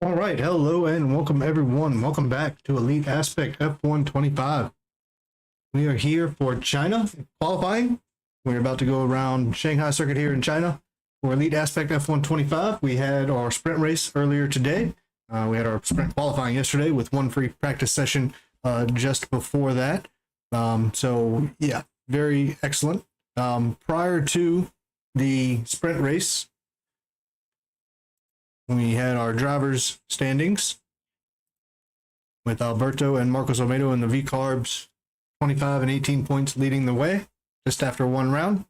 All right, hello and welcome everyone. Welcome back to Elite Aspect F125. We are here for China qualifying. We're about to go around Shanghai circuit here in China for Elite Aspect F125. We had our sprint race earlier today. We had our sprint qualifying yesterday with one free practice session just before that. So yeah, very excellent. Prior to the sprint race, we had our drivers' standings with Alberto and Marcos Olmedo in the V-Carbs, 25 and 18 points leading the way just after one round.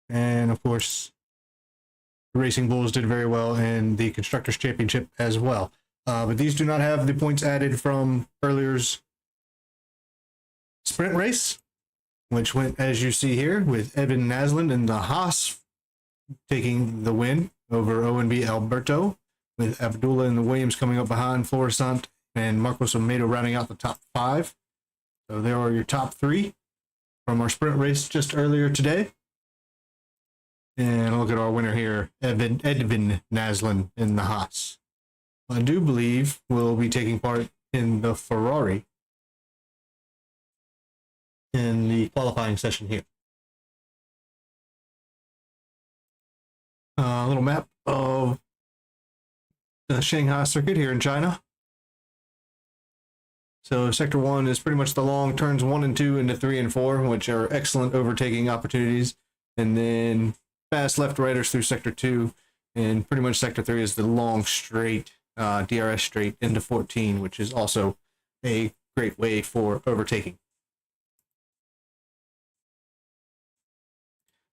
And of course, the Racing Bulls did very well in the Constructors' Championship as well. But these do not have the points added from earlier's sprint race, which went, as you see here, with Evan Naslund and the Haas taking the win over ONB Alberto, with Abdullah and the Williams coming up behind Florissant and Marcos Olmedo rounding out the top five. So there are your top three from our sprint race just earlier today. And look at our winner here, Edvin Naslund in the Haas. I do believe will be taking part in the Ferrari in the qualifying session here. A little map of the Shanghai circuit here in China. So sector 1 is pretty much the long turns 1 and 2 into 3 and 4, which are excellent overtaking opportunities. And then fast left-righters through sector 2. And pretty much sector 3 is the long straight, DRS straight into 14, which is also a great way for overtaking.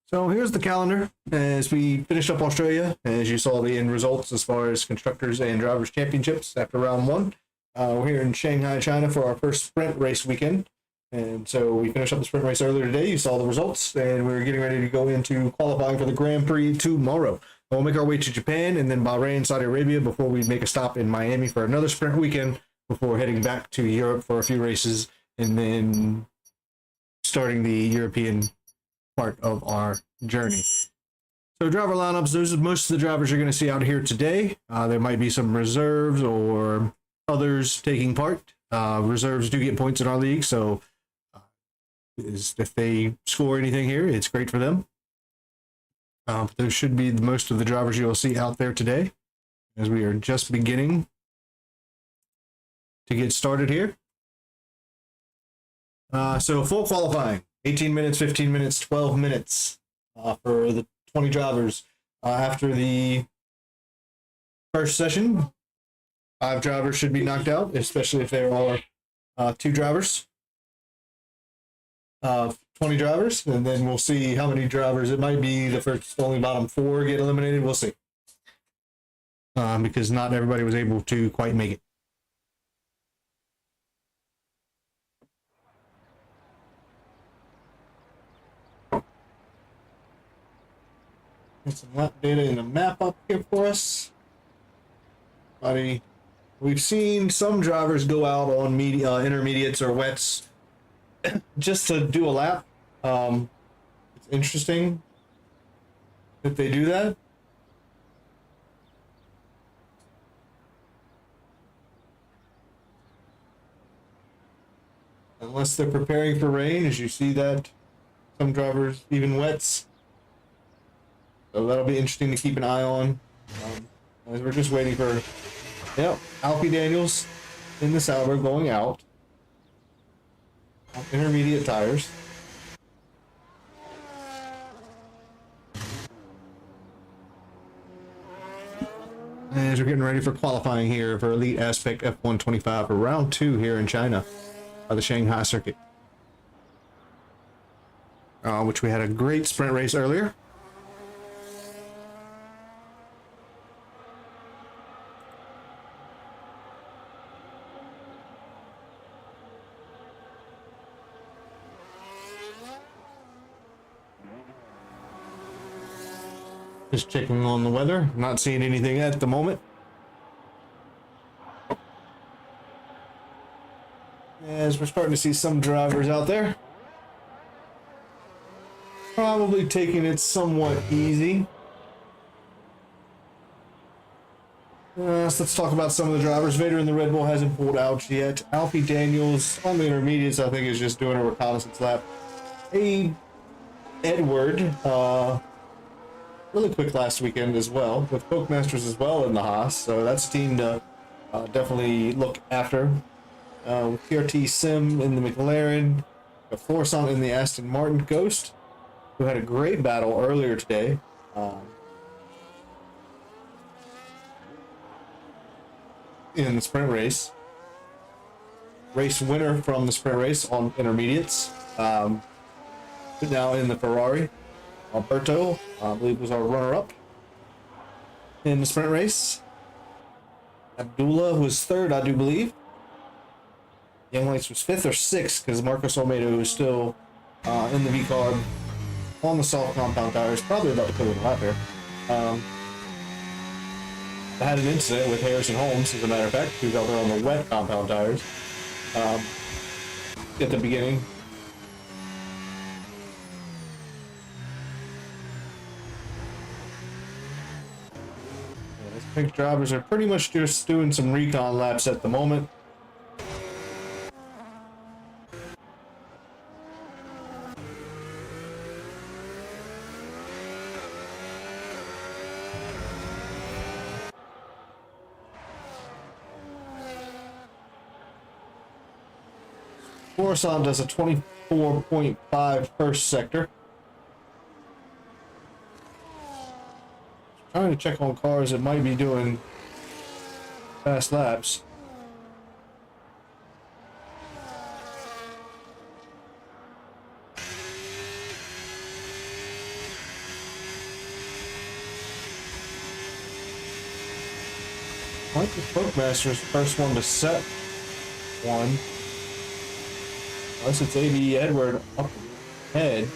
So here's the calendar as we finish up Australia. As you saw the end results as far as Constructors and Drivers Championships after round 1. We're here in Shanghai, China for our first sprint race weekend. And so we finished up the sprint race earlier today. You saw the results, and we're getting ready to go into qualifying for the Grand Prix tomorrow. We'll make our way to Japan and then Bahrain, Saudi Arabia before we make a stop in Miami for another sprint weekend before heading back to Europe for a few races and then starting the European part of our journey. So driver lineups, those are most of the drivers you're going to see out here today. There might be some reserves or others taking part. Reserves do get points in our league, so if they score anything here, it's great for them. But those should be most of the drivers you'll see out there today, as we are just beginning to get started here. So full qualifying, 18 minutes, 15 minutes, 12 minutes for the 20 drivers. After the first session, 5 drivers should be knocked out, especially if there are 2 drivers. 20 drivers, and then we'll see how many drivers. It might be the first only bottom 4 get eliminated. We'll see. Because not everybody was able to quite make it. Get some lap data in the map up here for us. We've seen some drivers go out on intermediates or wets just to do a lap. It's interesting that they do that. Unless they're preparing for rain, as you see that some drivers even wets. So that'll be interesting to keep an eye on. As we're just waiting for, Alfie Daniels in the Sauber going out on intermediate tires. As we're getting ready for qualifying here for Elite Aspect F125 for round 2 here in China by the Shanghai circuit, which we had a great sprint race earlier. Just checking on the weather, not seeing anything at the moment. As we're starting to see some drivers out there. Probably taking it somewhat easy. So let's talk about some of the drivers. Vader in the Red Bull hasn't pulled out yet. Alfie Daniels on the intermediates, I think, is just doing a reconnaissance lap. Edward, really quick last weekend as well, with Coke Masters as well in the Haas, so that's a team to definitely look after. With TRT Sim in the McLaren, Florissant in the Aston Martin Ghost, who had a great battle earlier today. In the sprint race. Race winner from the sprint race on intermediates. Now in the Ferrari. Alberto, I believe, was our runner-up in the sprint race. Abdullah was third, I do believe. Young Lights was fifth or sixth because Marcos Olmedo was still in the V-Carb on the soft compound tires, probably about to put it out there. I had an incident with Harrison Holmes, as a matter of fact, who's out there on the wet compound tires at the beginning. Yeah, these pink drivers are pretty much just doing some recon laps at the moment. Florissant does a 24.5 first sector. Trying to check on cars that might be doing fast laps. I think the Folkmaster is the first one to set one. Unless it's AB Edward up ahead.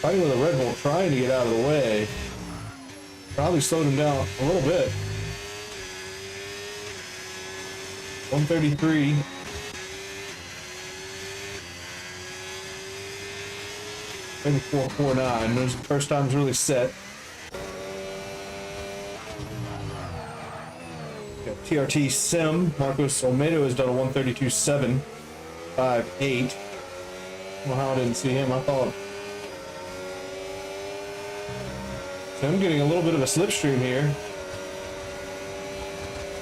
Fighting with a Red Bull, trying to get out of the way. Probably slowed him down a little bit. 133. Maybe 449. Those are the first times really set. TRT Sim, Marcos Olmedo has done a 132.758. Well, how I didn't see him, I thought. So I'm getting a little bit of a slipstream here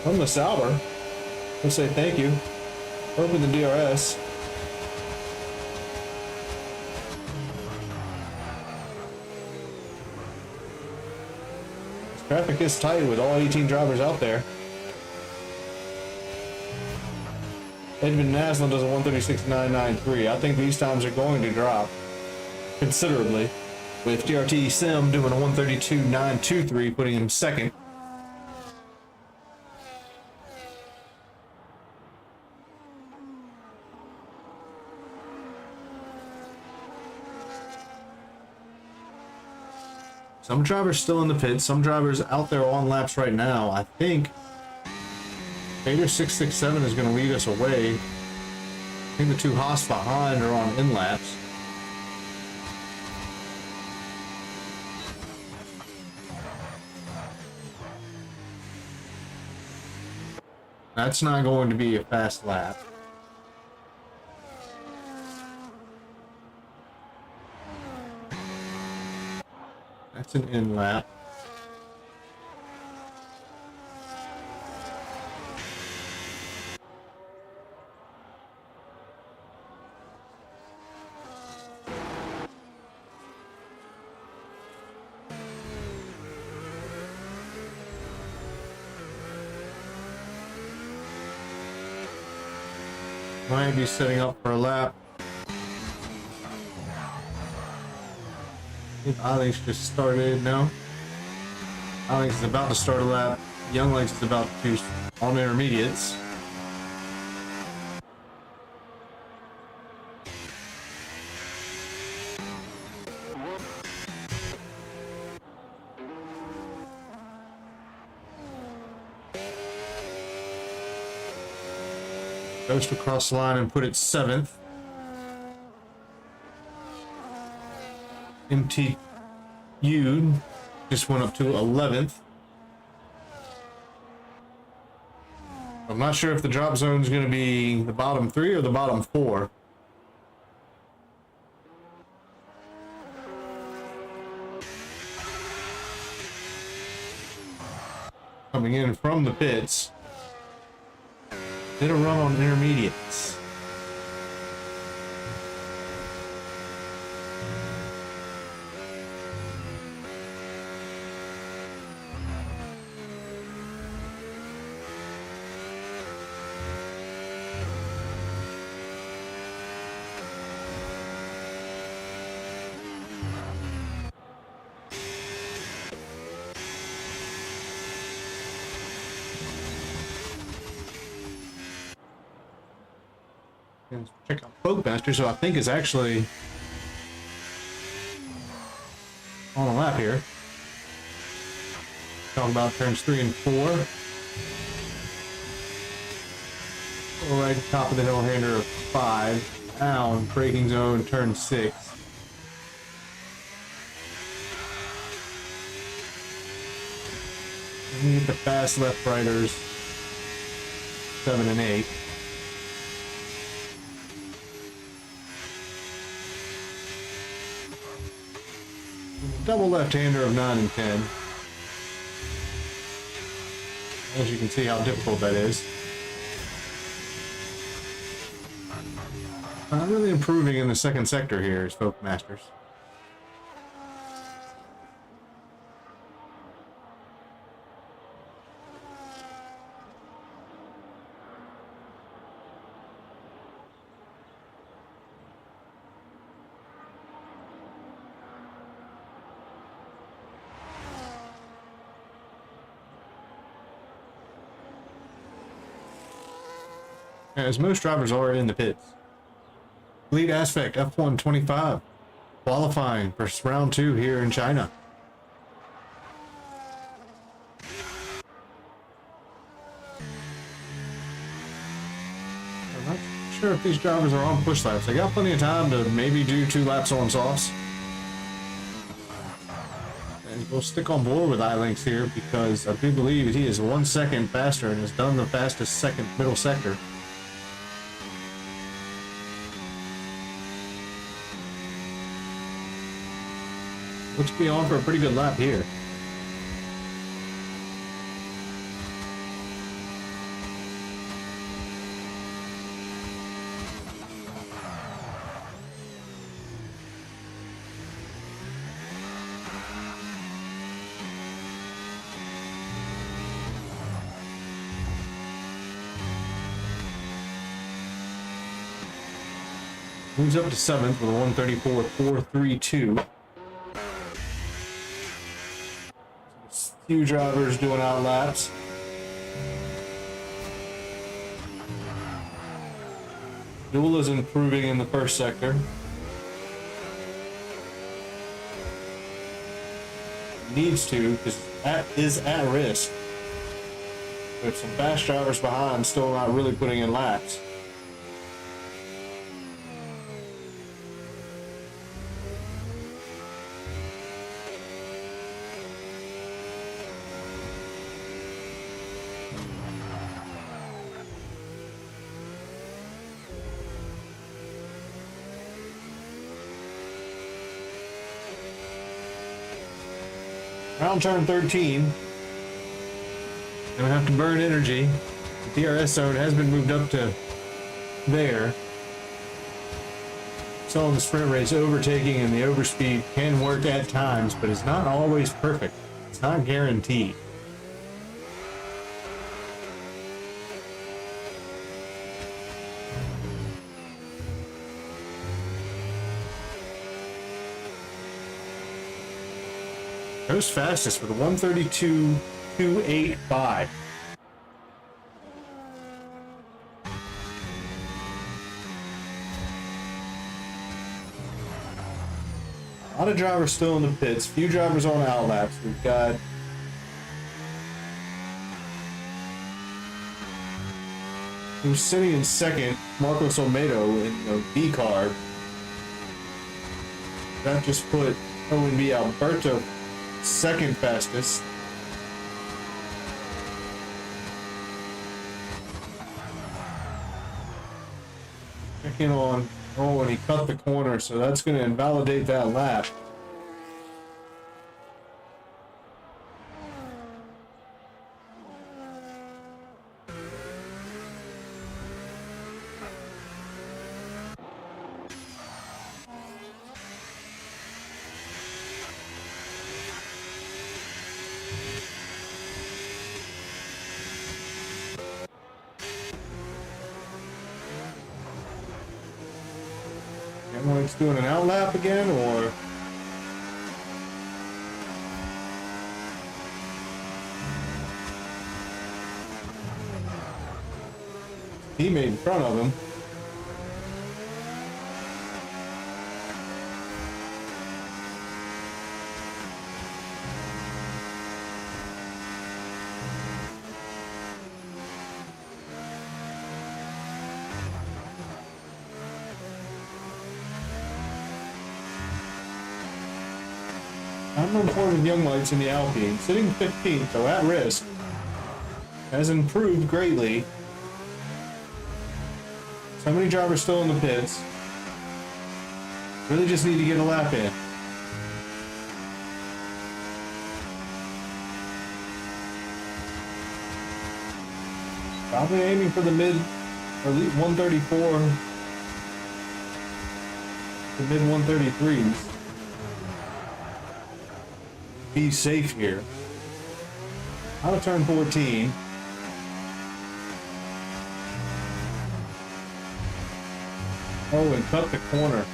from the Sauber. I'll say thank you. Open the DRS. This traffic is tight with all 18 drivers out there. Edmund Naslin does a 136.993. I think these times are going to drop considerably, with TRT Sim doing a 132.923, putting him second. Some drivers still in the pit, some drivers out there on laps right now. I think Vader 667 is going to lead us away. I think the two Haas behind are on in laps. That's not going to be a fast lap. That's an in lap. Might be setting up for a lap. I think Alex just started now. Alex is about to start a lap. Young Legs is about to on intermediates. Goes to cross the line and put it 7th. MTU just went up to 11th. I'm not sure if the drop zone is going to be the bottom 3 or the bottom 4. Coming in from the pits. Did a run on intermediates. Check out Folkmaster, so I think it's actually on a lap here. Talking about turns 3 and 4. Right top of the hill hander of 5. Down, braking zone, turn 6. And you get the fast left righters 7 and 8. Double left-hander of 9 and 10. As you can see how difficult that is. Really improving in the second sector here is Folkmasters. As most drivers are in the pits. Lead Aspect F125 qualifying for round 2 here in China. I'm not sure if these drivers are on push laps. They got plenty of time to maybe do 2 laps on softs. And we'll stick on board with iLinks here because I do believe he is 1 second faster and has done the fastest second middle sector. Looks to be on for a pretty good lap here. Moves up to 7th with a 134.432. Few drivers doing out laps. Duel is improving in the first sector. Needs to, because is at risk. With some fast drivers behind, still not really putting in laps. Around turn 13, gonna have to burn energy. The DRS zone has been moved up to there. So in the sprint race, overtaking and the overspeed can work at times, but it's not always perfect. It's not guaranteed. Goes fastest with a 132.285. A lot of drivers still in the pits, few drivers on outlaps. We've got who's sitting in second, Marcos Olmedo in the B car. That just put ONB Alberto second fastest. Checking on, oh, and he cut the corner, so that's going to invalidate that lap. Everyone's doing an outlap again, or teammate in front of him. I'm reporting Young Lights in the Alpine, sitting 15th, so at risk, has improved greatly. So many drivers still in the pits. Really just need to get a lap in. Probably aiming for the mid, or 134, the mid 133s. Be safe here. Out of turn 14. Oh, and cut the corner.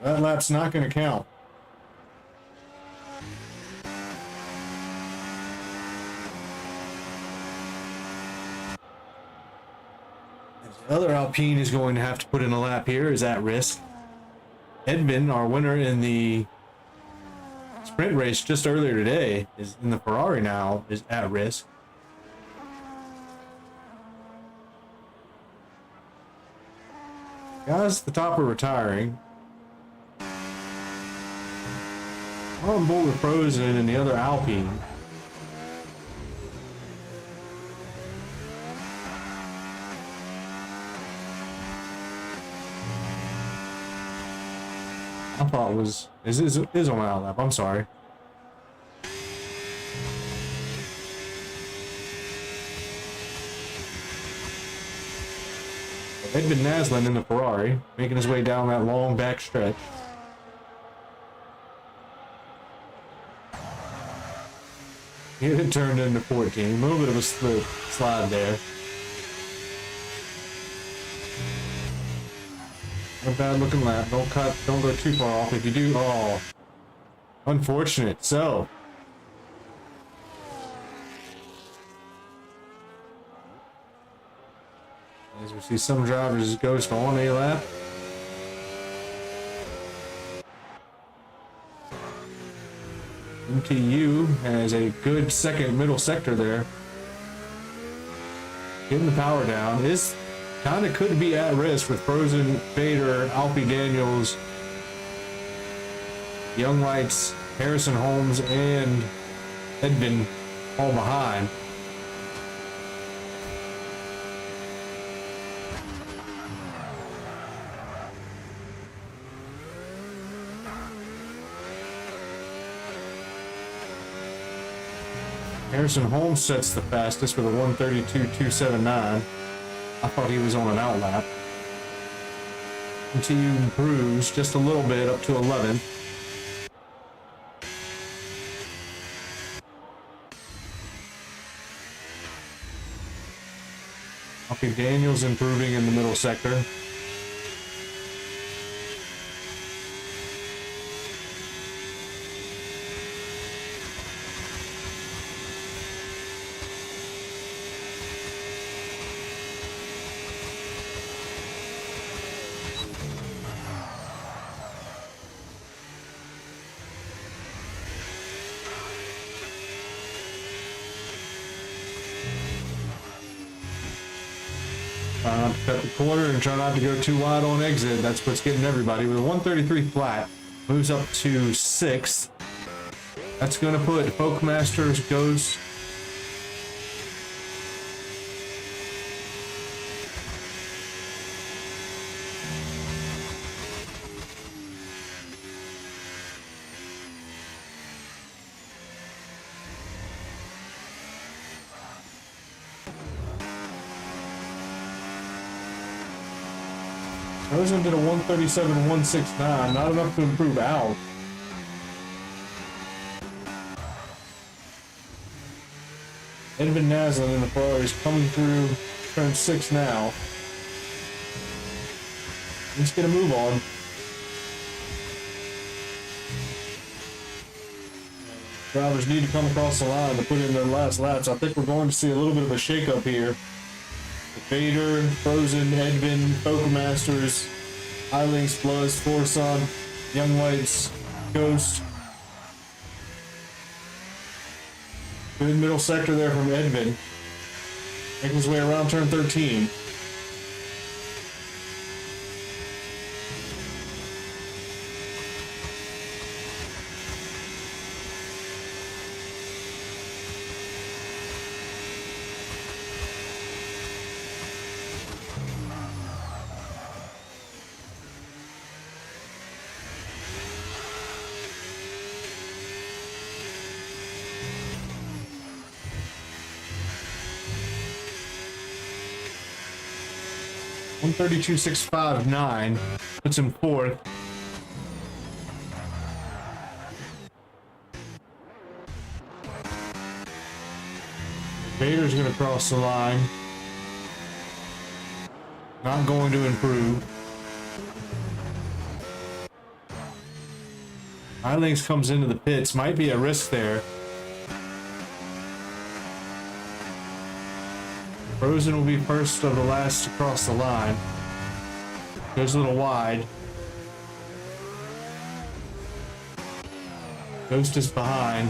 That lap's not going to count. The other Alpine is going to have to put in a lap here, is at risk. Edvin, our winner in the sprint race just earlier today, is in the Ferrari now, is at risk. Guys at the top are retiring. We're on board with Frozen and the other Alpine. I thought it was is on my outlap. I'm sorry. Edvin Naslin in the Ferrari, making his way down that long back stretch. He had turned into 14. A little bit of a slide there. A bad looking lap. Don't cut. Don't go too far off. If you do, oh, unfortunate. So, as we see some drivers ghost on a lap. MTU has a good second middle sector there. Getting the power down. Is kind of could be at risk with Frozen, Vader, Alfie Daniels, Young Lights, Harrison Holmes, and Edvin all behind. Harrison Holmes sets the fastest with a 132.279. I thought he was on an outlap. MTU improves just a little bit up to 11. Alfie Daniels improving in the middle sector. Cut the corner and try not to go too wide on exit. That's what's getting everybody. With a 133 flat, moves up to 6th. That's going to put Folkmaster's Ghost. Frozen did a 137.169, not enough to improve out. Edvin Naslin in the Ferrari is coming through turn 6 now. Let's get a move on. Drivers need to come across the line to put in their last laps. I think we're going to see a little bit of a shakeup here. Vader, Frozen, Edvin, Folkmasters, Highlinks, Bloods, Forson, Young Whites, Ghost. Good middle sector there from Edvin. Making his way around turn 13. $132.659 puts him fourth. Vader's going to cross the line. Not going to improve. Highlinks comes into the pits. Might be a risk there. Frozen will be first of the last to cross the line. Goes a little wide. Ghost is behind.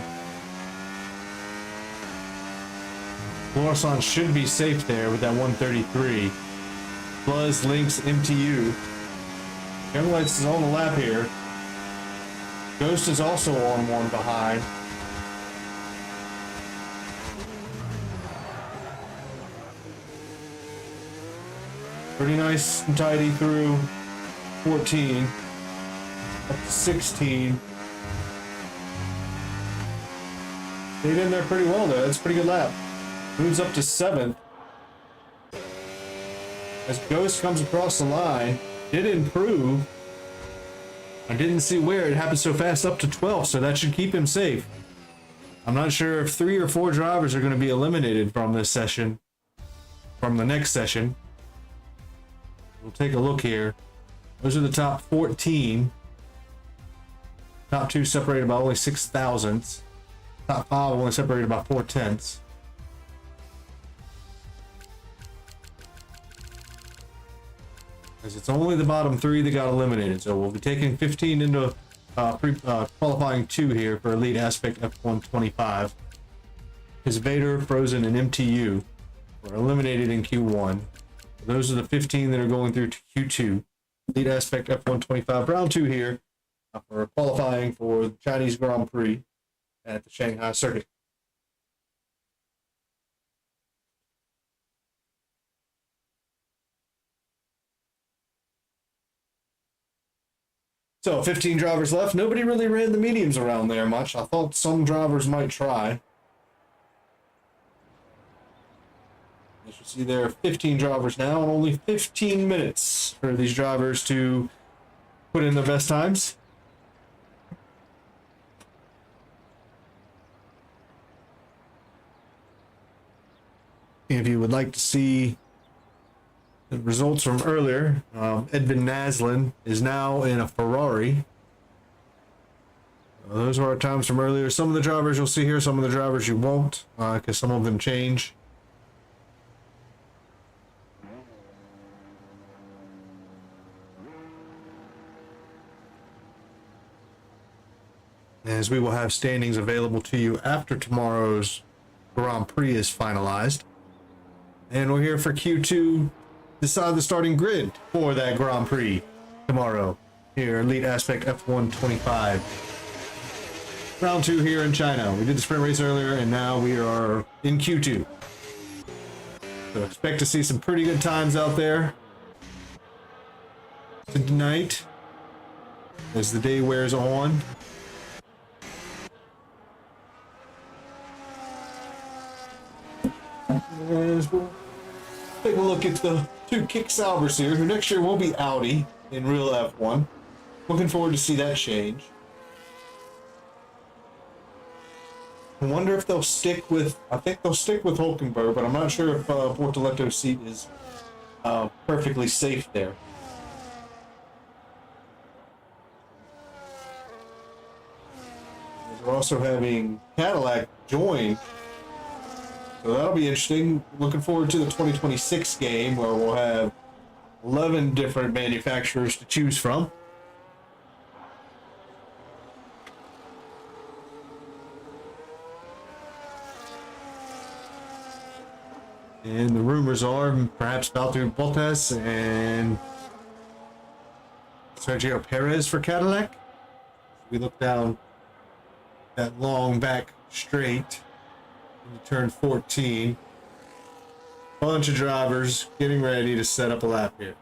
Florson should be safe there with that 133. Buzz, Lynx, MTU. Young Lights is on the lap here. Ghost is also on one behind. Pretty nice and tidy through 14, up to 16. Stayed in there pretty well there. That's a pretty good lap. Moves up to 7th. As Ghost comes across the line, did improve. I didn't see where it happened so fast, up to 12th, so that should keep him safe. I'm not sure if 3 or 4 drivers are going to be eliminated from this session, from the next session. We'll take a look here. Those are the top 14. Top 2 separated by only 6 thousandths. Top 5 only separated by 4 tenths. As it's only the bottom 3 that got eliminated, so we'll be taking 15 into qualifying 2 here for Elite Aspect F125. Because Vader, Frozen, and MTU were eliminated in Q1. Those are the 15 that are going through to Q2. Lead Aspect F125 round 2 here for qualifying for the Chinese Grand Prix at the Shanghai circuit. So 15 drivers left. Nobody really ran the mediums around there much. I thought some drivers might try. As you see, there are 15 drivers now, and only 15 minutes for these drivers to put in their best times. If you would like to see the results from earlier, Edvin Naslin is now in a Ferrari. Those are our times from earlier. Some of the drivers you'll see here, some of the drivers you won't, because some of them change. As we will have standings available to you after tomorrow's Grand Prix is finalized. And we're here for Q2, decide the starting grid for that Grand Prix tomorrow here, Elite Aspect F125. round 2 here in China. We did the sprint race earlier, and now we are in Q2. So expect to see some pretty good times out there tonight as the day wears on. As we'll take a look at the two Kick Saubers here, who next year will be Audi in real F1. Looking forward to see that change. I wonder if they'll stick with, I think they'll stick with Hulkenberg, but I'm not sure if Bortoletto's seat is perfectly safe there. We're also having Cadillac join, so that'll be interesting. Looking forward to the 2026 game where we'll have 11 different manufacturers to choose from. And the rumors are perhaps Valtteri Bottas and Sergio Perez for Cadillac. We look down that long back straight into turn 14. Bunch of drivers getting ready to set up a lap here.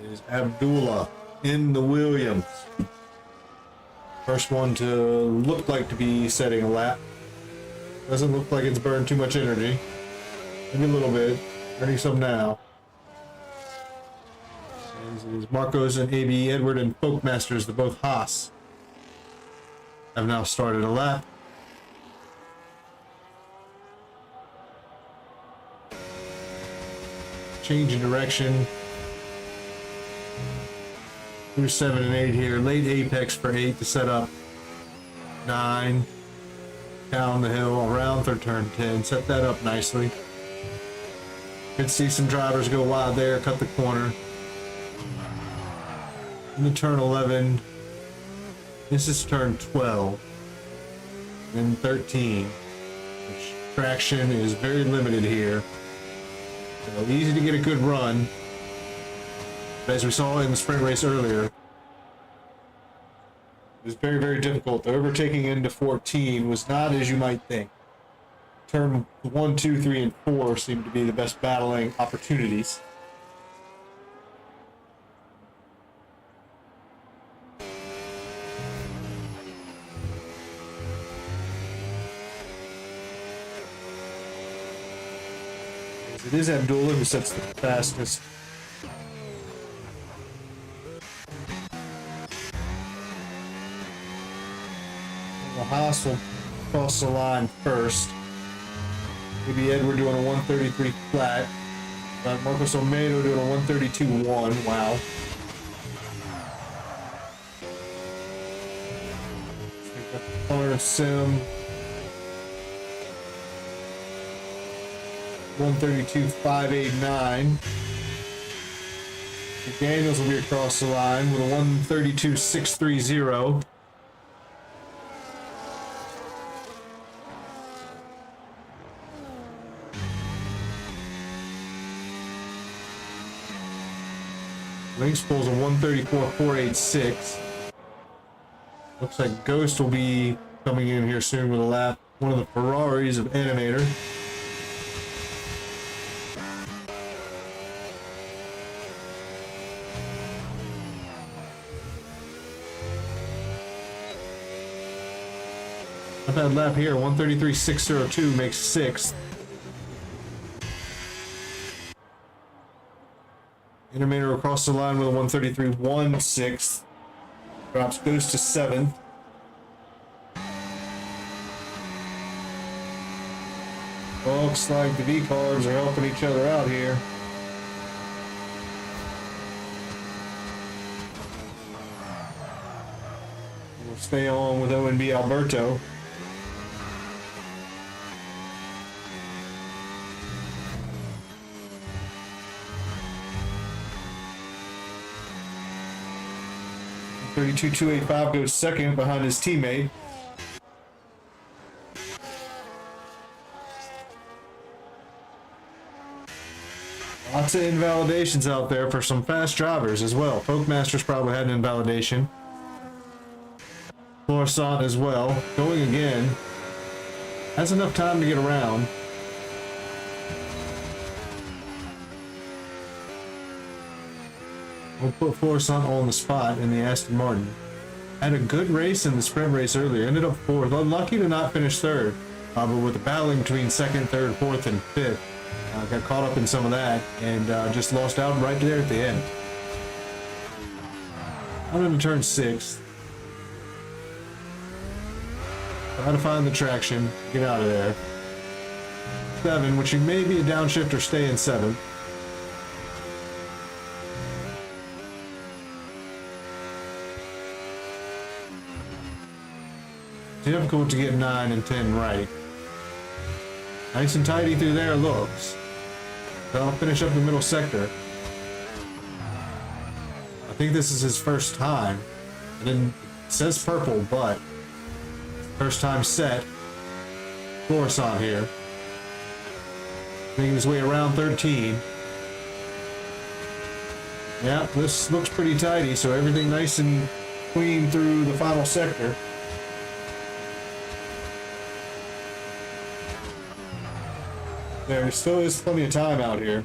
Is Abdullah in the Williams. First one to look like to be setting a lap. Doesn't look like it's burned too much energy. Maybe a little bit. Burning some now. As is Marcos and AB Edward and Folk Masters, the both Haas, have now started a lap. Change in direction. Through 7 and 8 here. Late apex for 8 to set up 9. Down the hill around third turn 10. Set that up nicely. Could see some drivers go wide there, cut the corner. Into turn 11. This is turn 12. Then 13. Which traction is very limited here. So easy to get a good run. But as we saw in the sprint race earlier, it was very, very difficult. The overtaking into 14 was not as you might think. Turn 1, 2, 3, and 4 seemed to be the best battling opportunities. It is Abdullah who sets the fastest. The Haas will cross the line first. Maybe Edward doing a 133 flat. But Marcos Olmedo doing a 132.1. Wow. Color Sim. 132.589. Daniels will be across the line with a 132.630. Lynx pulls a 134.486. Looks like Ghost will be coming in here soon with a lap. One of the Ferraris of Animator. Not bad lap here. 133.602 makes 6th. Animator across the line with a 133.16. Drops Ghost to 7th. Looks like the V-Carbs are helping each other out here. We'll stay on with ONB Alberto. .32.285 goes second behind his teammate. Lots of invalidations out there for some fast drivers as well. Folkmaster's probably had an invalidation. Florissant as well. Going again. Has enough time to get around. We'll put Florissant on the spot in the Aston Martin. Had a good race in the sprint race earlier. Ended up fourth. Unlucky to not finish third. But with the battling between second, third, fourth, and fifth. Got caught up in some of that and just lost out right there at the end. I'm going to turn 6. Try to find the traction. Get out of there. 7, which may be a downshift or stay in 7. Difficult to get 9 and 10 right. Nice and tidy through there looks. So I'll finish up the middle sector. I think this is his first time. And then it says purple, but first time set. Florissant here. Making his way around 13. Yeah, this looks pretty tidy, so everything nice and clean through the final sector. There still is plenty of time out here.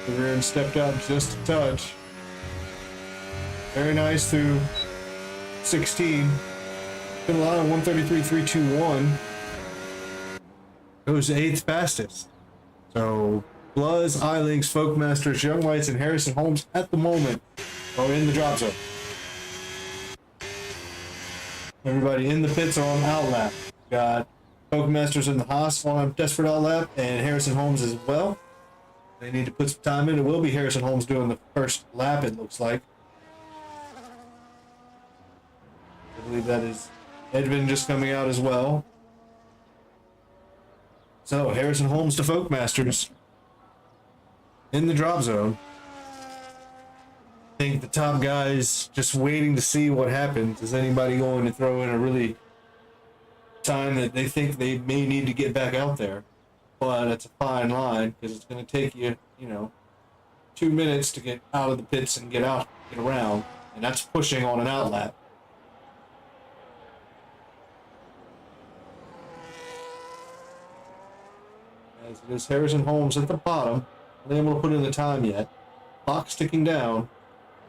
The rear end stepped out just a touch. Very nice through 16. Been a lot of 133.321. Goes 8th fastest. So Bluz, iLinks, Folkmasters, Young Lights, and Harrison Holmes at the moment are in the drop zone. Everybody in the pits are on outlap. Got Folkmasters and the Haas on desperate outlap, and Harrison Holmes as well. They need to put some time in. It will be Harrison Holmes doing the first lap, it looks like. I believe that is Edvin just coming out as well. So, Harrison Holmes to Folkmasters in the drop zone. I think the top guys just waiting to see what happens. Is anybody going to throw in a really time that they think they may need to get back out there? But it's a fine line because it's going to take you, 2 minutes to get out of the pits and get around, and that's pushing on an outlap. As it is Harrison Holmes at the bottom, not able to put in the time yet. Clock ticking down.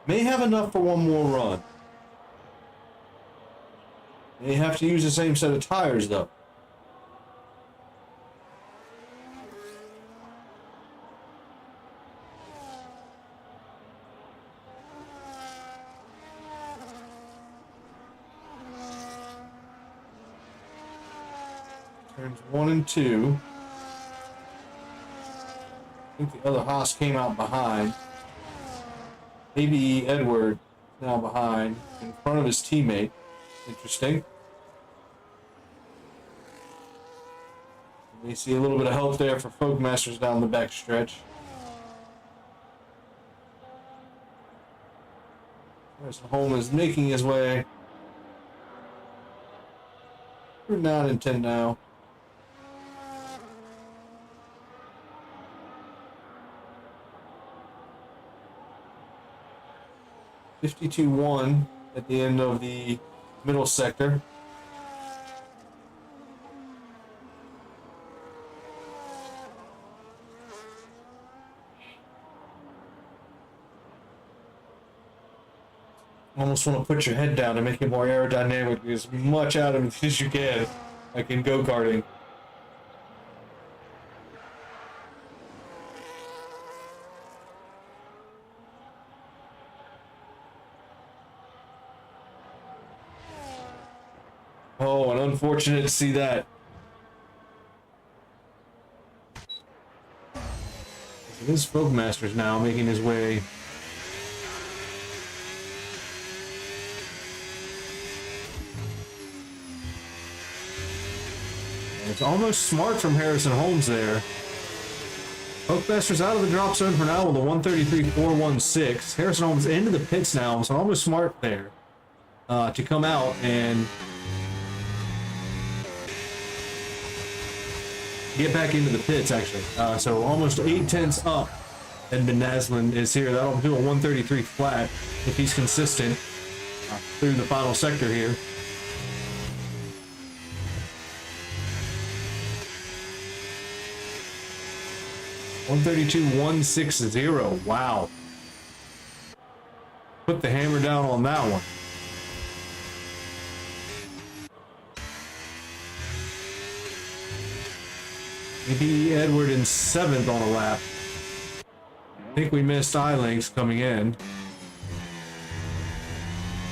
May have enough for one more run. May have to use the same set of tires though. Turns 1 and 2. I think the other Haas came out behind. Maybe Edward now behind, in front of his teammate. Interesting. We see a little bit of help there for Folkmasters down the back stretch. Harrison Holmes is making his way. We're 9 and 10 now. (52-1) at the end of the middle sector. Almost want to put your head down and make it more aerodynamic, as much out of it as you can, like in go-karting. Oh, and unfortunate to see that. It is Folkmasters now making his way. And it's almost smart from Harrison Holmes there. Folkmasters out of the drop zone for now with a 133.416. Harrison Holmes into the pits now, so almost smart there to come out and get back into the pits, actually. So almost 8 tenths up. Edmund Naslund is here. That'll do a 133 flat if he's consistent through the final sector here. $132.160. Wow. Put the hammer down on that one. Maybe Edward in 7th on a lap. I think we missed I-Links coming in.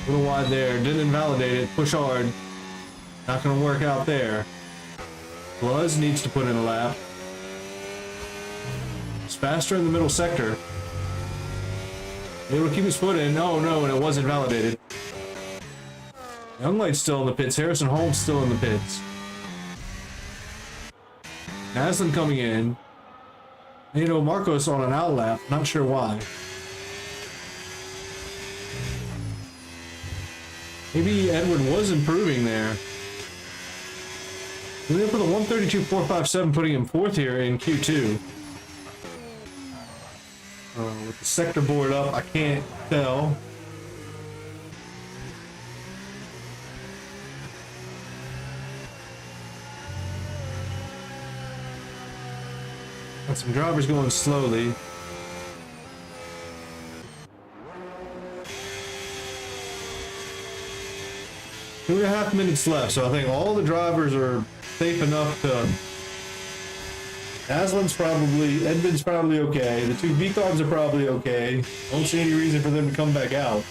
A little wide there. Didn't invalidate it. Push hard. Not going to work out there. Bluz needs to put in a lap. It's faster in the middle sector. Able to keep his foot in. Oh no, and it wasn't validated. Younglight's still in the pits. Harrison Holmes still in the pits. Naslund coming in. You know, Marcos on an outlap. Not sure why. Maybe Edward was improving there. We're going for the 132.457, putting him 4th here in Q2. With the sector board up, I can't tell. Got some drivers going slowly. Two and a half minutes left, so I think all the drivers are safe enough to... Aslan's probably, Edmund's probably okay. The two VCOGs are probably okay. Don't see any reason for them to come back out.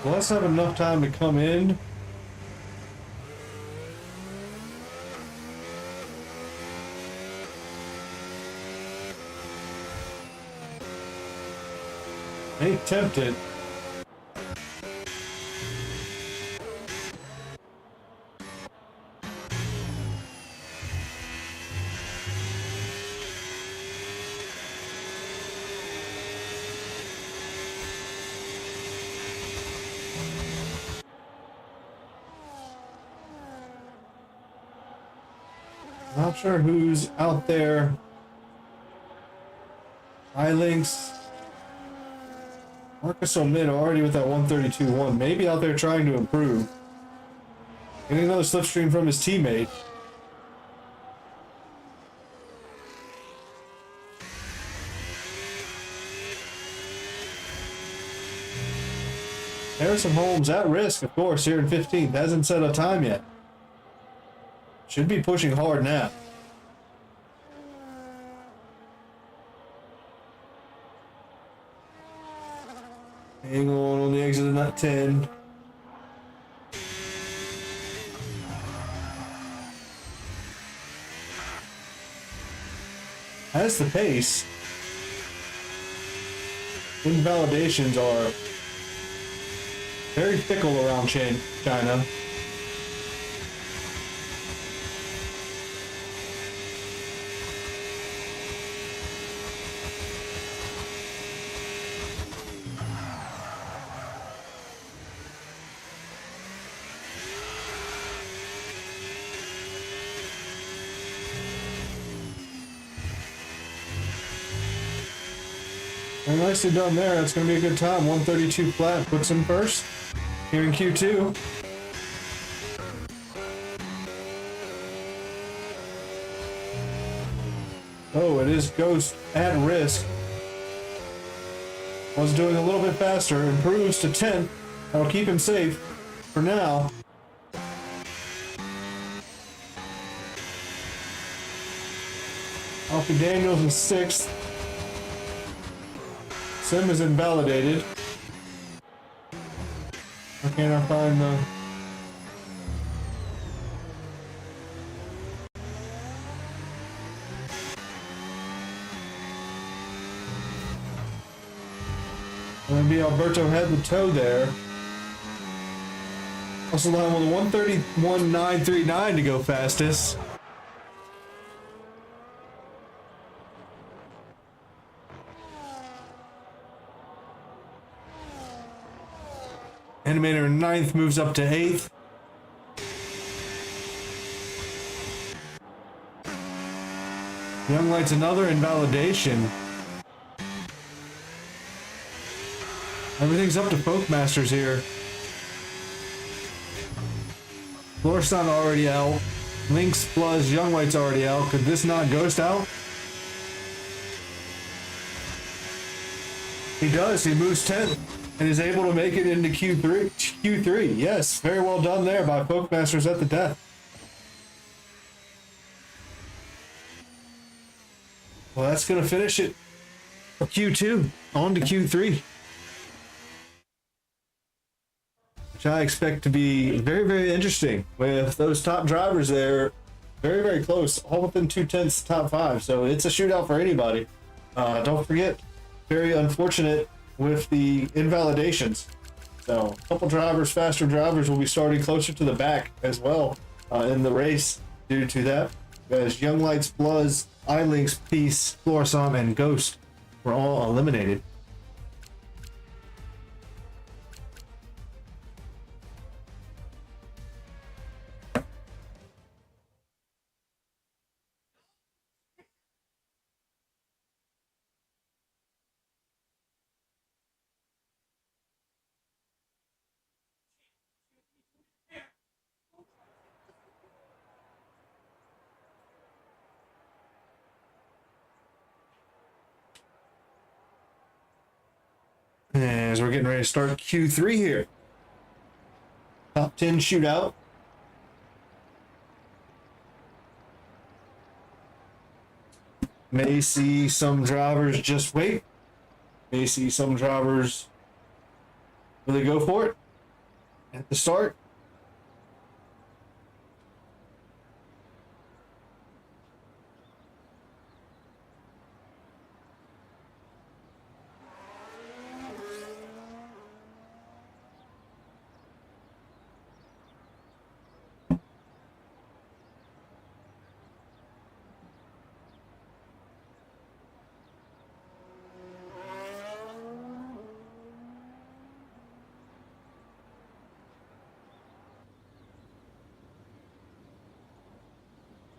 Well, let's have enough time to come in. They tempted. Not sure who's out there. I-Links. Marcus O'Mid already with that 132.1. Maybe out there trying to improve. Getting another slipstream from his teammate. Harrison Holmes at risk, of course, here in 15th. Hasn't set a time yet. Should be pushing hard now. Hang on the exit of that 10. Has the pace. Invalidations are very fickle around China. And nicely done there. That's going to be a good time. 132 flat puts him first here in Q2. Oh, it is Ghost at risk. Was doing a little bit faster. Improves to 10th. That'll keep him safe for now. Alfie Daniels in 6th. Sim is invalidated. Why can't I find the... Gonna be Alberto head to toe there. Also line with a 1:31.939 to go fastest. Animator in 9th moves up to 8th. Young Lights another invalidation. Everything's up to Folkmasters here. Florson already out. Lynx plus Young Lights already out. Could this not Ghost out? He does. He moves 10th and is able to make it into Q3. Yes, very well done there by Folkmasters at the death. Well, that's going to finish it for Q2. On to Q3. Which I expect to be very, very interesting with those top drivers there. Very, very close. All within 2/10 top 5. So it's a shootout for anybody. Don't forget, very unfortunate with the invalidations. So a couple drivers, faster drivers, will be starting closer to the back as well in the race due to that. As Young Lights, Bluzz, iLinks, Peace, Florsom, and Ghost were all eliminated. As we're getting ready to start Q3 here. Top 10 shootout. May see some drivers just wait. May see some drivers really go for it at the start.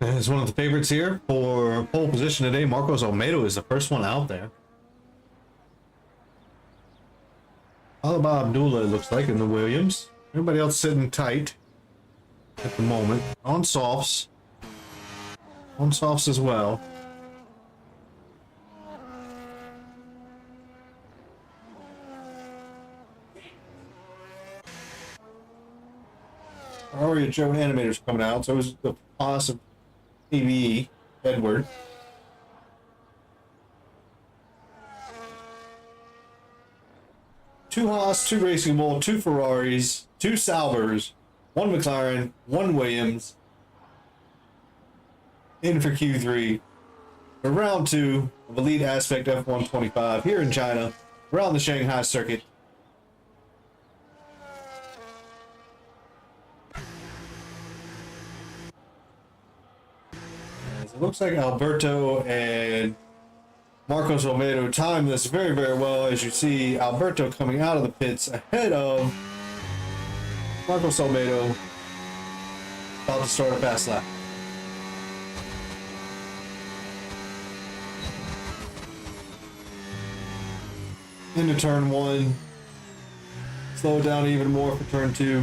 As one of the favorites here for pole position today, Marcos Olmedo is the first one out there. Alaba Abdullah, it looks like, in the Williams. Everybody else sitting tight at the moment. On softs. On softs as well. Aria Joe Animator's coming out, so is the awesome PVE, Edward. Two Haas, two Racing Bull, two Ferraris, two Salvers, one McLaren, one Williams. In for Q3. For round 2 of Elite Aspect F125 here in China, around the Shanghai circuit. It looks like Alberto and Marcos Olmedo timed this very, very well. As you see, Alberto coming out of the pits ahead of Marcos Olmedo, about to start a fast lap. Into turn 1. Slow it down even more for turn 2.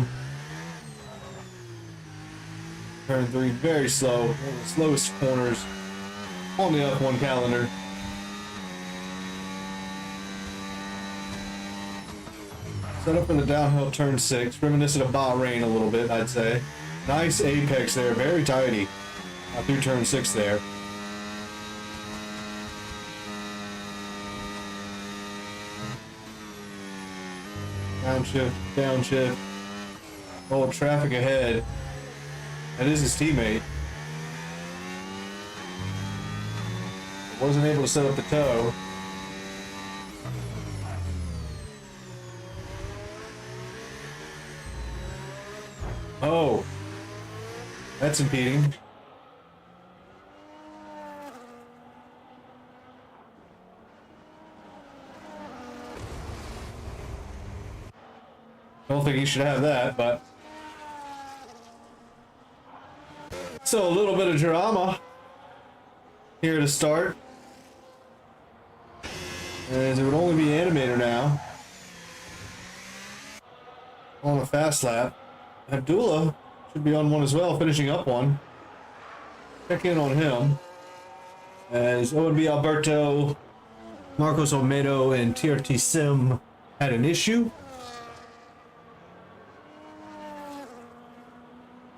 Turn 3, very slow. One of the slowest corners on the F1 calendar. Set up for the downhill turn 6, reminiscent of Bahrain a little bit, I'd say. Nice apex there, very tidy through turn 6 there. Downshift, downshift. Oh, traffic ahead. That is his teammate. Wasn't able to set up the toe. Oh, that's impeding. Don't think he should have that, but so a little bit of drama here to start, as it would only be Animator now on a fast lap. Abdullah should be on one as well, finishing up one. Check in on him as ONB Alberto, Marcos Olmedo, and TRT Sim had an issue.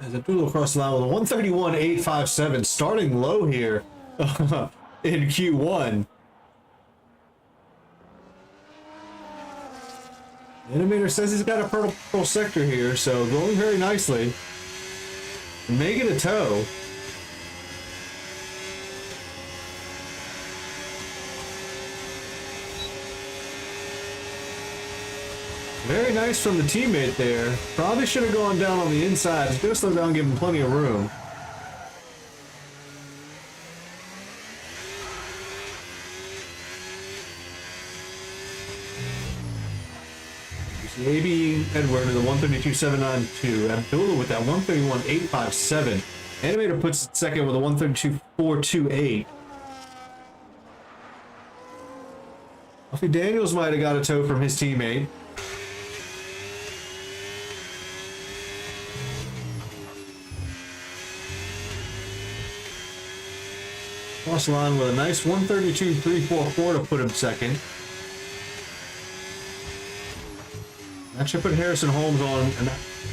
As Abdullah across the line with a 131.857, starting low here in Q1. Animator says he's got a purple sector here, so going very nicely. May get a tow. Very nice from the teammate there. Probably should have gone down on the inside. He's going to slow down, give him plenty of room. AB Edward to the 132.792. Abdullah with that 131.857. Animator puts it second with a 132.428. Alfie Daniels might have got a tow from his teammate. Cross the line with a nice 132.344 to put him second. That should put Harrison Holmes on a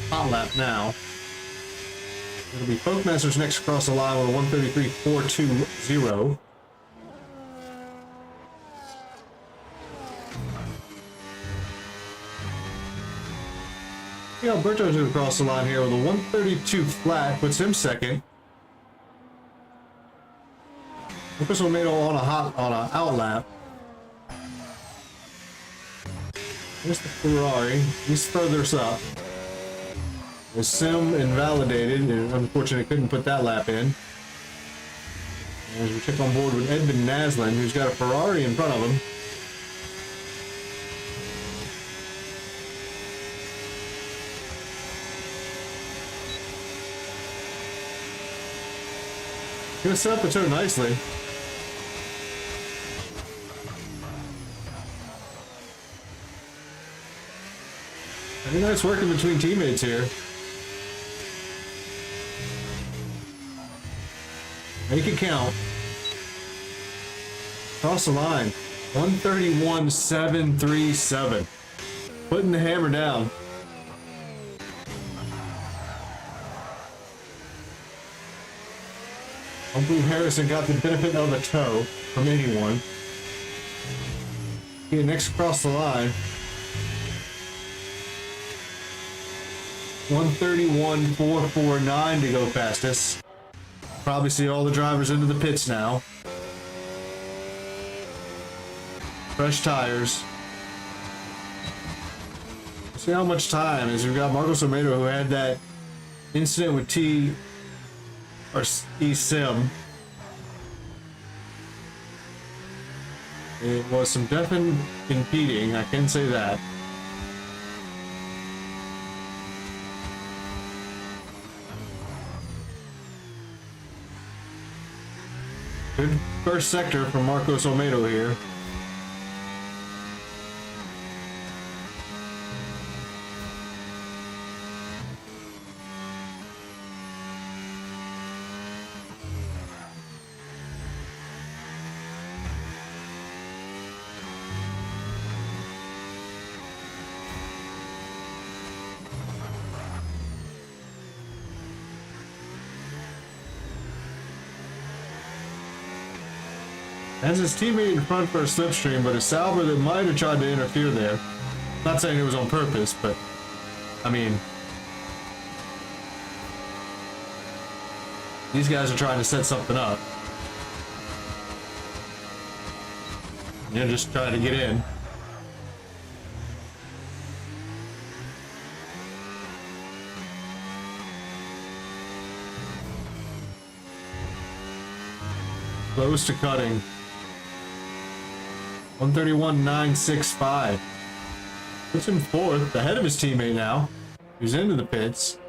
hot lap now. It'll be Folkmasters next across the line with a 133.420. Yeah, Alberto's going to cross the line here with a 132 flat, puts him second. Lucas Olmedo on a out lap. Here's the Ferrari. He's further up. The Sim invalidated, and unfortunately couldn't put that lap in. As we check on board with Edmund Naslin, who's got a Ferrari in front of him. Gonna set up the tow nicely. Very nice working between teammates here. Make it count. Cross the line. 131.737. Putting the hammer down. Hopefully Harrison got the benefit of a tow from anyone. Okay, next across the line. 131.449 to go fastest. Probably see all the drivers into the pits now. Fresh tires. See how much time is. We've got Marcos Olmedo, who had that incident with E-Sim. It was some definite impeding, I can say that. Good first sector from Marcos Olmedo here. Has his teammate in front for a slipstream, but a Sauber that might have tried to interfere there. Not saying it was on purpose, but I mean, these guys are trying to set something up. They're just trying to get in. Close to cutting. 131.965. Puts him fourth, ahead of his teammate now, who's into the pits.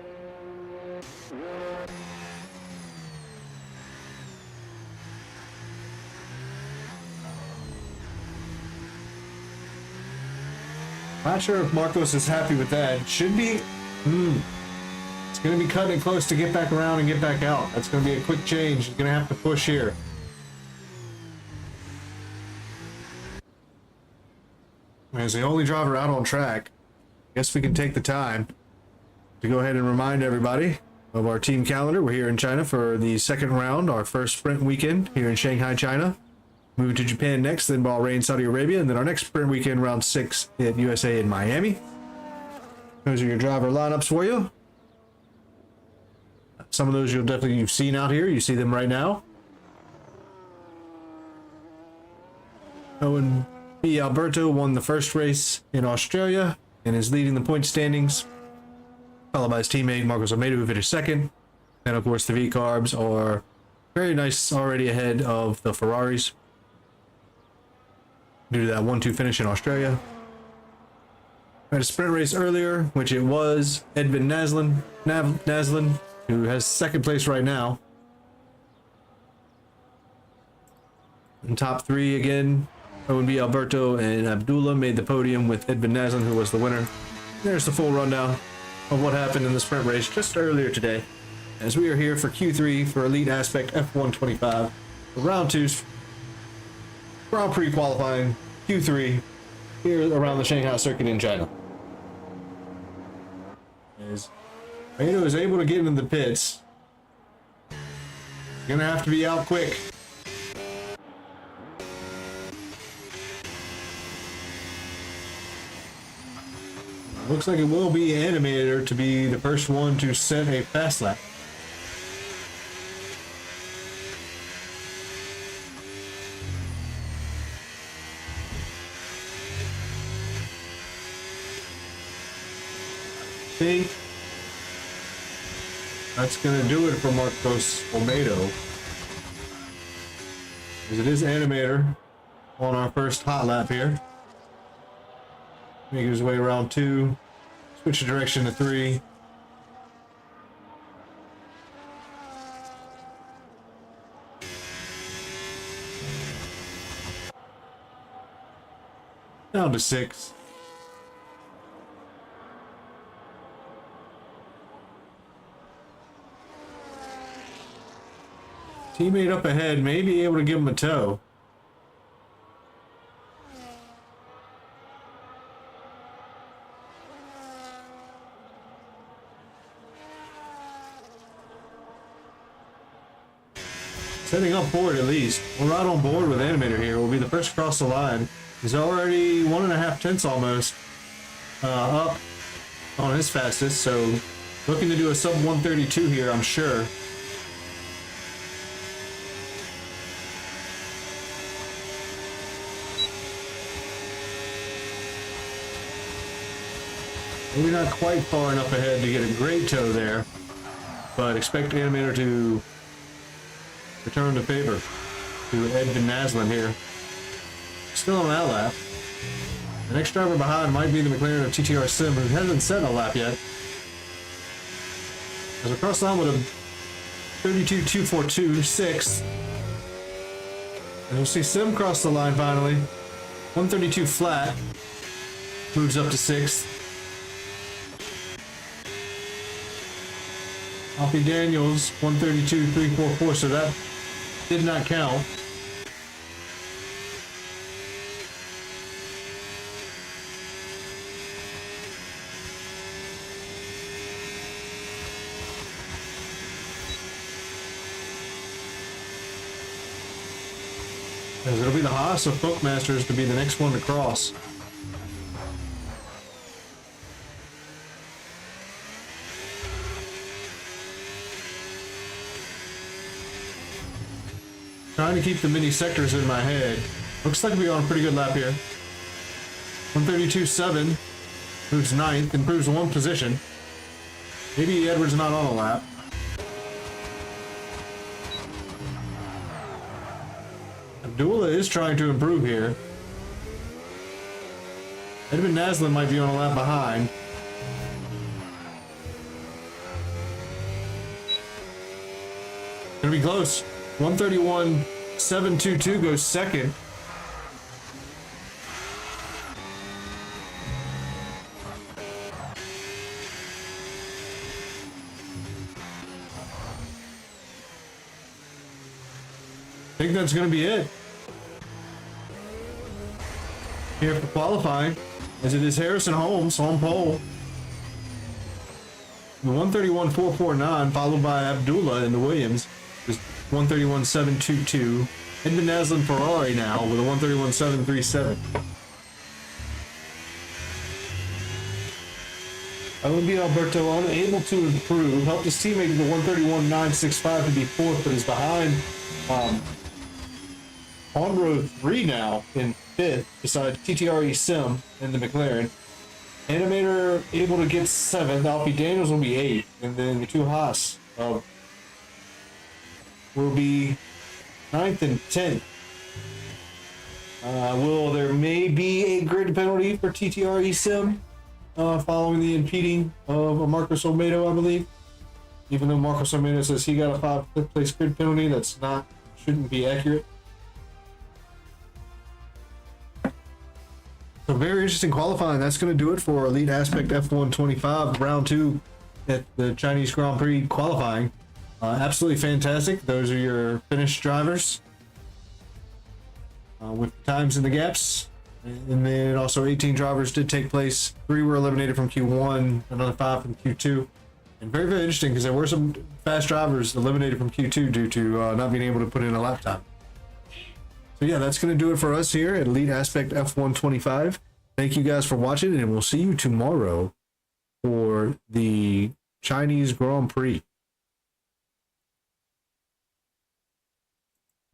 Not sure if Marcos is happy with that. Should be. It's going to be cutting it close to get back around and get back out. That's going to be a quick change. He's going to have to push here. As the only driver out on track, I guess we can take the time to go ahead and remind everybody of our team calendar. We're here in China for the second round, our first sprint weekend here in Shanghai, China. Moving to Japan next, then Bahrain, Saudi Arabia, and then our next sprint weekend, round 6 at USA in Miami. Those are your driver lineups for you. Some of those you've seen out here. You see them right now. Owen B. Alberto won the first race in Australia and is leading the point standings, followed by his teammate Marcos Almeida, who finished second. And of course, the V-Carbs are very nice, already ahead of the Ferraris due to that 1-2 finish in Australia. We had a sprint race earlier, which it was Edvin Naslin, who has second place right now. In top 3 again, Owen B. Alberto and Abdullah made the podium with Edvin Naslin, who was the winner. There's the full rundown of what happened in the sprint race just earlier today, as we are here for Q3 for Elite Aspect F125 for round 2 Grand Prix qualifying Q3 here around the Shanghai circuit in China. As Mato is able to get into the pits, gonna have to be out quick. Looks like it will be Animator to be the first one to set a fast lap. I think that's going to do it for Marcos Olmedo, as it is Animator on our first hot lap here. Make his way around 2, switch the direction to 3. Down to 6. Teammate up ahead may be able to give him a tow. Setting up for it at least. We're right on board with Animator here. We'll be the first across the line. He's already 1.5 tenths almost up on his fastest, so looking to do a sub 132 here, I'm sure. Maybe not quite far enough ahead to get a great tow there, but expect Animator to return the favor to Edvin Naslin here. Still on that lap. The next driver behind might be the McLaren of TTR Sim, who hasn't set a lap yet. As we cross the line with a 32.242, 6th. And we'll see Sim cross the line finally. 132 flat. Moves up to 6th. Alfie Daniels, 132.344, so that did not count. As it'll be the Haas of Bookmasters to be the next one to cross. Trying to keep the mini sectors in my head. Looks like we're on a pretty good lap here. 132.7, moves 9th, improves 1 position. Maybe Edward's not on a lap. Abdullah is trying to improve here. Edmund Naslin might be on a lap behind. Gonna be close. 131.722 goes second. I think that's gonna be it here for qualifying, as it is Harrison Holmes on pole. 131.449, followed by Abdullah in the Williams, just 131.722. Edmund Naslin Ferrari now with a 131.737. Olimpia Alberto unable to improve, helped his teammate with a 131.965 to be fourth, but is behind on row 3 now in fifth, beside TTRE Sim in the McLaren. Animator able to get 7th. Alfie Daniels will be 8th, and then the two Haas will be 9th and 10th. There may be a grid penalty for TTRE Sim following the impeding of Marcos Olmedo, I believe. Even though Marcos Olmedo says he got a 5th place grid penalty, shouldn't be accurate. So very interesting qualifying. That's going to do it for Elite Aspect F125 round 2 at the Chinese Grand Prix qualifying. Absolutely fantastic. Those are your finished drivers with times in the gaps. And then also 18 drivers did take place. 3 were eliminated from Q1, another 5 from Q2. And very, very interesting because there were some fast drivers eliminated from Q2 due to not being able to put in a lap time. So yeah, that's going to do it for us here at Elite Aspect F125. Thank you guys for watching, and we'll see you tomorrow for the Chinese Grand Prix.